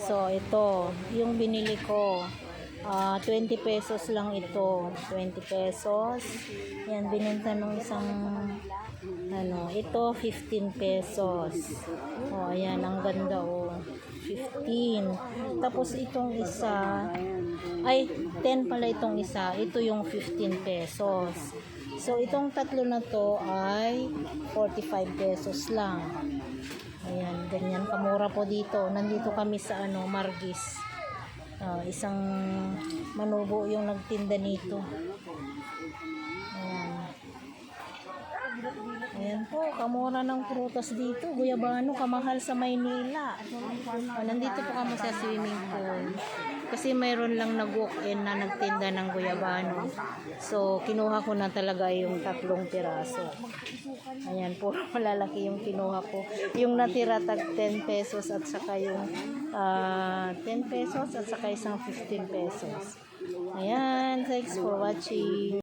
So, ito, yung binili ko, 20 pesos lang ito. 20 pesos. Yan, binenta ng isang, ito, 15 pesos. O, ayan, ang ganda, o. 15. Tapos, itong isa, ay, 10 pala itong isa. Ito yung 15 pesos. So, itong tatlo na to ay 45 pesos lang. Ayan, ganyan kamura po dito. Nandito kami sa Margis. Isang manubo yung nagtinda nito. Ayan. Ayan po, kamura ng prutas dito. Guyabano, kamahal sa Maynila. Nandito po kami sa swimming pool. Kasi mayroon lang nag-walk-in na nagtinda ng guyabano. So, kinuha ko na talaga yung 3 piraso. Ayan po, malalaki yung kinuha ko. Yung natira tag 10 pesos at saka yung 10 pesos at saka isang 15 pesos. Ayan, thanks for watching.